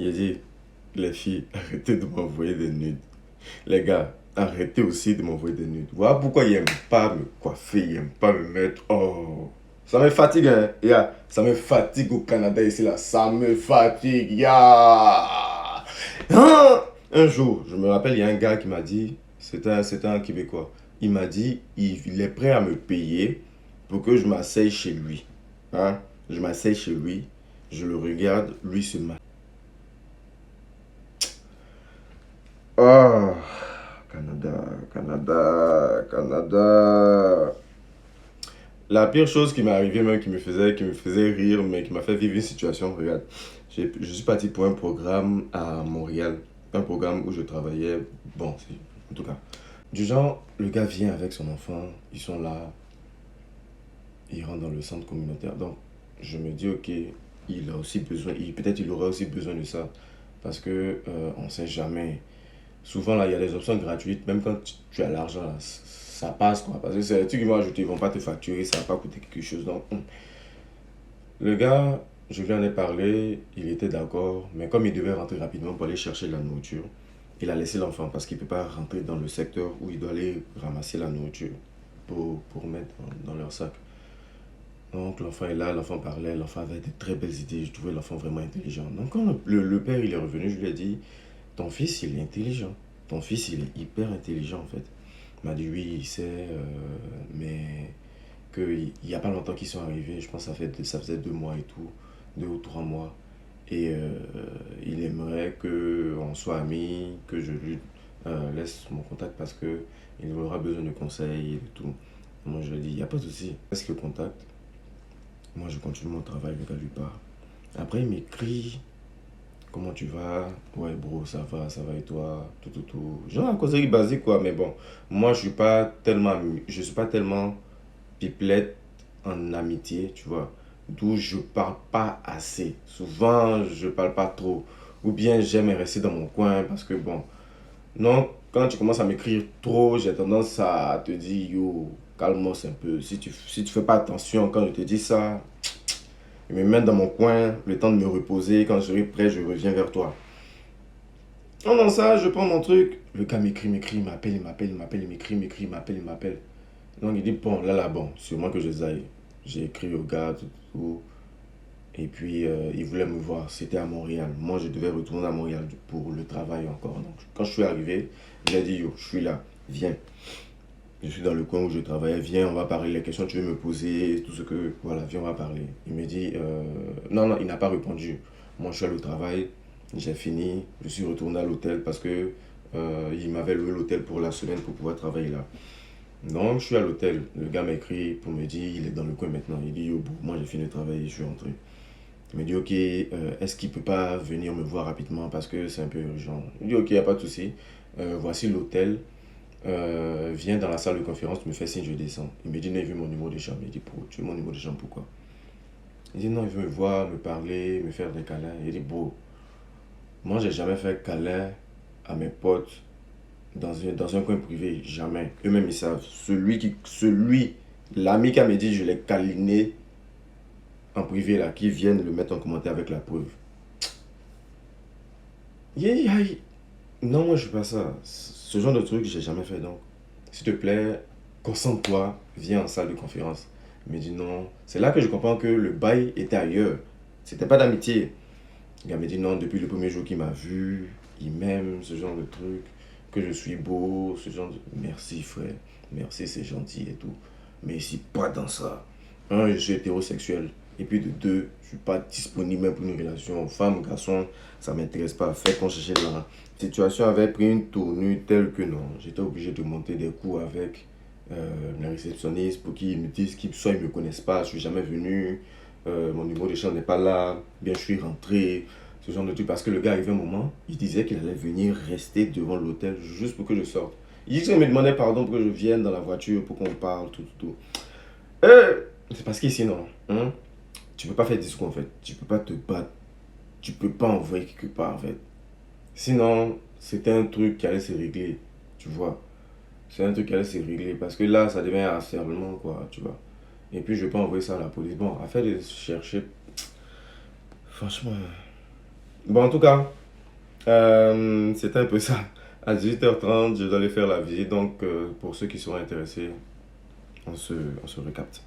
Il a dit, les filles, arrêtez de m'envoyer des nudes. Les gars, arrêtez aussi de m'envoyer des nudes. Voilà pourquoi il n'aime pas me coiffer, il n'aime pas me mettre. Oh, ça me fatigue, hein. Yeah. Ça me fatigue au Canada ici, là. Ça me fatigue. Yeah. Ah! Un jour, je me rappelle, il y a un gars qui m'a dit, c'était un Québécois. Il m'a dit, il est prêt à me payer pour que je m'asseye chez lui. Hein? Je m'asseye chez lui, je le regarde, lui se masse. Ah, Canada, Canada, Canada. La pire chose qui m'est arrivée, même qui me faisait rire, mais qui m'a fait vivre une situation, regarde. Je suis parti pour un programme à Montréal. Un programme où je travaillais, bon, en tout cas. Du genre, le gars vient avec son enfant, ils sont là, ils rentrent dans le centre communautaire. Donc, je me dis, ok, il a aussi besoin, peut-être il aura aussi besoin de ça. Parce que on ne sait jamais. Souvent, là, il y a des options gratuites. Même quand tu as l'argent, là, ça passe, quoi. Parce que c'est des trucs qu'ils vont ajouter, ils ne vont pas te facturer, ça ne va pas coûter quelque chose. Donc, le gars, je lui en ai parlé, il était d'accord. Mais comme il devait rentrer rapidement pour aller chercher de la nourriture, il a laissé l'enfant parce qu'il ne peut pas rentrer dans le secteur où il doit aller ramasser la nourriture pour mettre dans leur sac. Donc l'enfant est là, l'enfant parlait, l'enfant avait de très belles idées, je trouvais l'enfant vraiment intelligent. Donc quand le père il est revenu, je lui ai dit, ton fils il est intelligent, ton fils il est hyper intelligent en fait. Il m'a dit oui, il sait, mais qu'il n'y a pas longtemps qu'ils sont arrivés, je pense que ça faisait 2 mois et tout, 2 ou 3 mois. Et il aimerait qu'on soit amis, que je lui laisse mon contact parce que il aura besoin de conseils et tout. Moi je lui ai dit, il n'y a pas de souci, laisse le contact. Moi, je continue mon travail, le gars lui parle. Après, il m'écrit, comment tu vas? Ouais, bro, ça va et toi? Tout, tout, tout. Genre, un causerie basique, quoi. Mais bon, moi, je suis pas tellement pipelette en amitié, tu vois. D'où je parle pas assez. Souvent, je parle pas trop. Ou bien, j'aime rester dans mon coin parce que, bon, non, quand tu commences à m'écrire trop, j'ai tendance à te dire, yo, calme-moi un peu. Si tu fais pas attention quand je te dis ça, je me mets dans mon coin, le temps de me reposer. Quand je serai prêt, je reviens vers toi. En dans ça, je prends mon truc. Le gars m'écrit, il m'appelle, il m'écrit, il m'appelle, il m'appelle. Donc il dit, bon, bon, sûrement que je zaille. J'ai écrit au gars, tout, tout. Et puis, il voulait me voir. C'était à Montréal. Moi, je devais retourner à Montréal pour le travail encore. Donc, quand je suis arrivé, il a dit, yo, je suis là, viens. Je suis dans le coin où je travaillais, viens, on va parler, les questions que tu veux me poser, tout ce que, voilà, viens, on va parler. Il me dit, non, non, il n'a pas répondu. Moi, je suis allé au travail, j'ai fini, je suis retourné à l'hôtel parce que il m'avait loué l'hôtel pour la semaine pour pouvoir travailler là. Donc, je suis à l'hôtel, le gars m'a écrit pour me dire, il est dans le coin maintenant. Il dit, yo, bon, moi j'ai fini de travailler, je suis rentré. Il me dit, ok, est-ce qu'il peut pas venir me voir rapidement parce que c'est un peu urgent. Il dit, ok, il n'y a pas de souci. Voici l'hôtel. Viens dans la salle de conférence, tu me fais signe, je descends. Il me dit, non, il veut mon numéro de chambre. Il dit, tu veux mon numéro de chambre, pourquoi? Il dit, non, il veut me voir, me parler, me faire des câlins. Il dit, bro, moi, j'ai jamais fait câlin à mes potes dans un coin privé, jamais. Eux-mêmes, ils savent. L'ami qui m'a dit, je l'ai câliné en privé, là, qui viennent le mettre en commentaire avec la preuve. Yeah, yeah. Non, moi, je fais pas ça. Ce genre de truc, j'ai jamais fait, donc. S'il te plaît, concentre-toi, viens en salle de conférence. Il me dit non. C'est là que je comprends que le bail était ailleurs. C'était pas d'amitié. Le gars me dit non, depuis le premier jour qu'il m'a vu, il m'aime, ce genre de truc, que je suis beau, ce genre de... Merci frère, merci, c'est gentil et tout. Mais ici, pas dans ça. Un, je suis hétérosexuel. Et puis de deux, je suis pas disponible même pour une relation. Femme, garçon, ça m'intéresse pas. Fait qu'on cherchait la situation avait pris une tournure telle que non. J'étais obligé de monter des coups avec la réceptionniste pour qu'ils me disent qu'ils soit ils me connaissent pas, je suis jamais venu, mon numéro de chambre n'est pas là, bien je suis rentré, ce genre de truc. Parce que le gars arrivait un moment, il disait qu'il allait venir rester devant l'hôtel juste pour que je sorte. Il disait qu'il me demandait pardon pour que je vienne dans la voiture, pour qu'on parle, tout, tout, tout. C'est parce qu'ici, non. Hein? Tu peux pas faire discours en fait. Tu peux pas te battre. Tu peux pas envoyer quelque part en fait. Sinon, c'était un truc qui allait se régler. Tu vois. C'est un truc qui allait se régler. Parce que là, ça devient un harcèlement, quoi. Tu vois. Et puis, je vais pas envoyer ça à la police. Bon, afin de chercher. Franchement. Bon, en tout cas, c'était un peu ça. À 18h30, je dois aller faire la visite. Donc, pour ceux qui sont intéressés, on se, on se recapte.